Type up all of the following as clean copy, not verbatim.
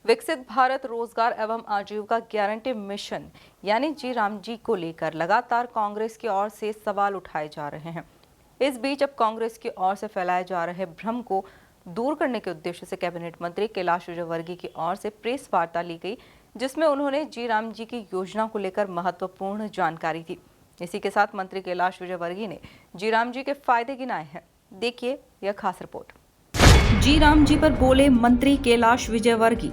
विकसित भारत रोजगार एवं आजीविका गारंटी मिशन यानी जी राम जी को लेकर लगातार कांग्रेस की ओर से सवाल उठाए जा रहे हैं। इस बीच अब कांग्रेस की ओर से फैलाए जा रहे भ्रम को दूर करने के उद्देश्य से कैबिनेट मंत्री कैलाश विजयवर्गीय की ओर से प्रेस वार्ता ली गई, जिसमें उन्होंने जी राम जी की योजना को लेकर महत्वपूर्ण जानकारी दी। इसी के साथ मंत्री कैलाश विजयवर्गीय ने जी राम जी के फायदे गिनाए हैं। देखिए यह खास रिपोर्ट। जी राम जी पर बोले मंत्री कैलाश विजयवर्गीय।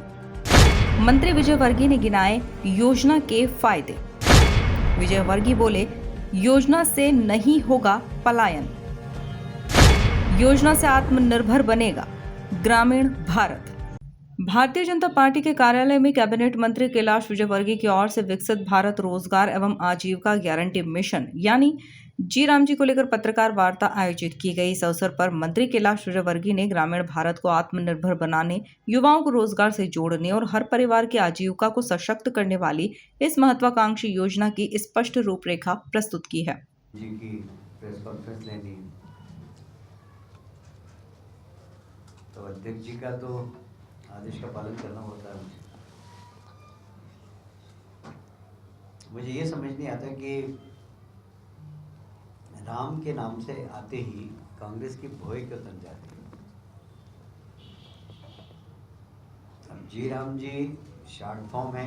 मंत्री विजयवर्गीय ने गिनाए योजना के फायदे। विजयवर्गीय बोले, योजना से नहीं होगा पलायन, योजना से आत्मनिर्भर बनेगा ग्रामीण भारत। भारतीय जनता पार्टी के कार्यालय में कैबिनेट मंत्री कैलाश विजयवर्गीय की ओर से विकसित भारत रोजगार एवं आजीविका गारंटी मिशन यानी जी राम जी को लेकर पत्रकार वार्ता आयोजित की गई। इस अवसर पर मंत्री कैलाश विजयवर्गीय ने ग्रामीण भारत को आत्मनिर्भर बनाने, युवाओं को रोजगार से जोड़ने और हर परिवार की आजीविका को सशक्त करने वाली इस महत्वाकांक्षी योजना की स्पष्ट रूपरेखा प्रस्तुत की है। जी की प्रेस कॉन्फ्रेंस लेनी, तो अध्यक्ष जी का तो आदेश का पालन करना होता है। मुझे ये समझ नहीं आता कि राम के नाम से आते ही कांग्रेस की भोई क्यों बन जाती है। अब जी राम जी शॉर्ट फॉर्म है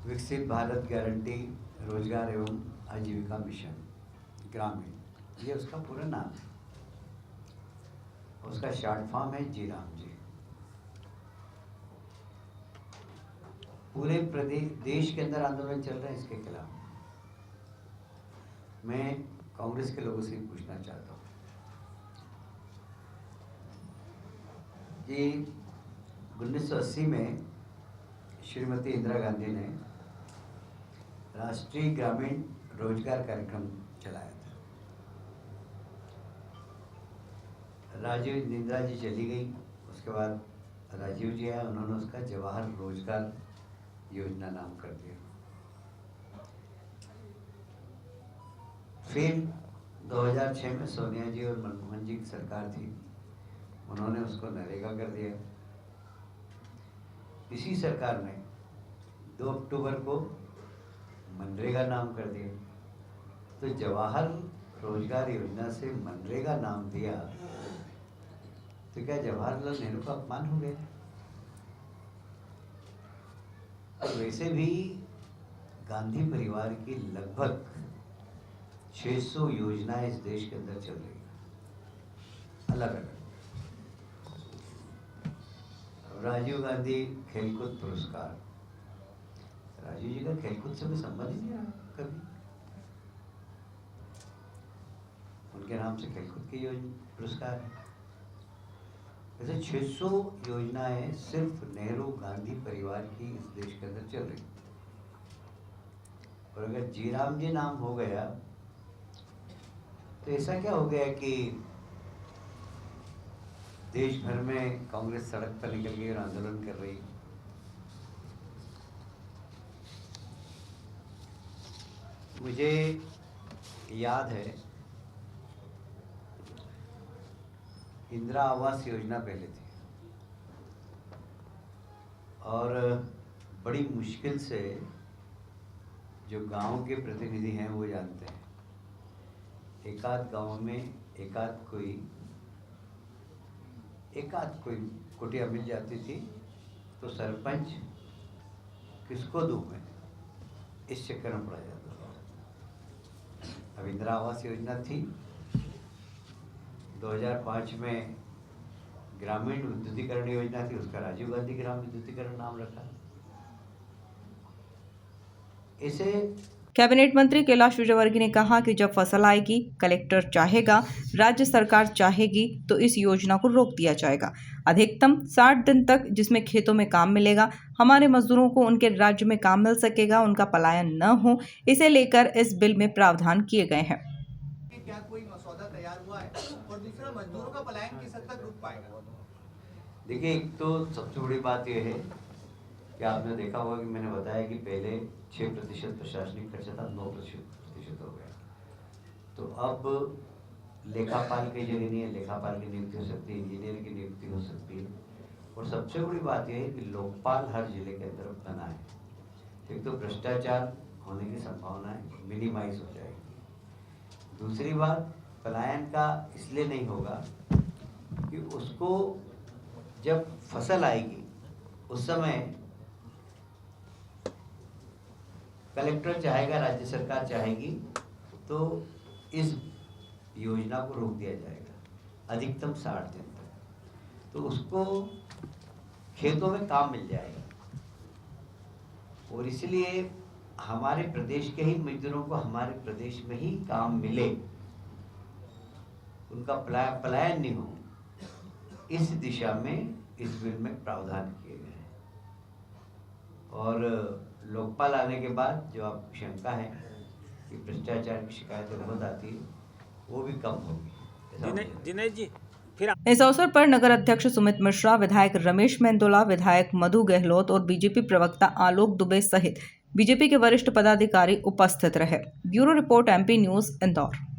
विकसित भारत गारंटी रोजगार एवं आजीविका मिशन ग्रामीण, ये उसका पूरा नाम है। उसका शॉर्ट फॉर्म है जी राम जी। पूरे प्रदेश देश के अंदर आंदोलन चल रहा है इसके खिलाफ। मैं कांग्रेस के लोगों से पूछना चाहता हूँ कि 1980 में श्रीमती इंदिरा गांधी ने राष्ट्रीय ग्रामीण रोजगार कार्यक्रम चलाया था। राजीव इंदिरा जी चली गई, उसके बाद राजीव जी आए, उन्होंने उसका जवाहर रोजगार योजना नाम कर दिया। फिर 2006 में सोनिया जी और मनमोहन जी की सरकार थी, उन्होंने उसको नरेगा कर दिया। इसी सरकार ने 2 अक्टूबर को मनरेगा नाम कर दिया। तो जवाहर रोजगार योजना से मनरेगा नाम दिया, तो क्या जवाहरलाल नेहरू का अपमान हो गया? और वैसे भी गांधी परिवार की लगभग 600 योजनाएं इस देश के अंदर चल रही है, अलग अलग। राजीव गांधी खेलकूद पुरस्कार, राजीव जी का खेलकूद से कोई संबंध ही नहीं रहा कभी। उनके नाम से खेलकूद की पुरस्कार है। ऐसे 600 योजनाएं सिर्फ नेहरू गांधी परिवार की इस देश के अंदर चल रही। और अगर जी राम जी नाम हो गया तो ऐसा क्या हो गया कि देश भर में कांग्रेस सड़क पर निकल गई और आंदोलन कर रही। मुझे याद है इंदिरा आवास योजना पहले थी और बड़ी मुश्किल से जो गांव के प्रतिनिधि हैं वो जानते हैं, एकाध गांव में एकाध कोई कुटिया मिल जाती थी तो सरपंच किसको दूं मैं, इस चक्कर में पड़ा जाता था। अब इंदिरा आवास योजना थी, 2005 में ग्रामीण विद्युतीकरण योजना थी, उसका राजीव गांधी ग्राम विद्युतीकरण नाम रखा। इसे कैबिनेट मंत्री कैलाश विजयवर्गीय ने कहा कि जब फसल आएगी, कलेक्टर चाहेगा, राज्य सरकार चाहेगी तो इस योजना को रोक दिया जाएगा। अधिकतम 60 दिन तक जिसमें खेतों में काम मिलेगा, हमारे मजदूरों को उनके राज्य में काम मिल सकेगा, उनका पलायन न हो, इसे लेकर इस बिल में प्रावधान किए गए हैं। क्या कोई मसौदा तैयार हुआ है? और दूसरा, मजदूरों का पलायन किस हद तक रुक पाएगा? देखिए, एक तो सबसे बड़ी बात यह है कि आपने देखा होगा कि मैंने बताया कि पहले 6% प्रशासनिक खर्चा था, 9% हो गया। तो अब लेखापाल की जगह नहीं है, लेखापाल की नियुक्ति हो सकती है, इंजीनियर की नियुक्ति हो सकती है। और सबसे बड़ी बात यह है कि लोकपाल हर जिले के अंदर बना है। एक तो भ्रष्टाचार होने की संभावनाएं मिनिमाइज हो जाएगी। दूसरी बात, पलायन का इसलिए नहीं होगा कि उसको जब फसल आएगी उस समय कलेक्टर चाहेगा, राज्य सरकार चाहेगी तो इस योजना को रोक दिया जाएगा अधिकतम 60 दिन तक, तो उसको खेतों में काम मिल जाएगा। और इसलिए हमारे प्रदेश के ही मजदूरों को हमारे प्रदेश में ही काम मिले, उनका पलायन नहीं हो, इस दिशा में इस बिल में प्रावधान किए गए हैं। और लोकपाल आने के बाद जो आपको शंका है कि भ्रष्टाचार की शिकायतें बहुत आती है, वो भी कम होगी। दिनेश जी, फिर इस अवसर पर नगर अध्यक्ष सुमित मिश्रा, विधायक रमेश मेंदोला, विधायक मधु गहलोत और बीजेपी प्रवक्ता आलोक दुबे सहित बीजेपी के वरिष्ठ पदाधिकारी उपस्थित रहे। Bureau report, MP news, Indore.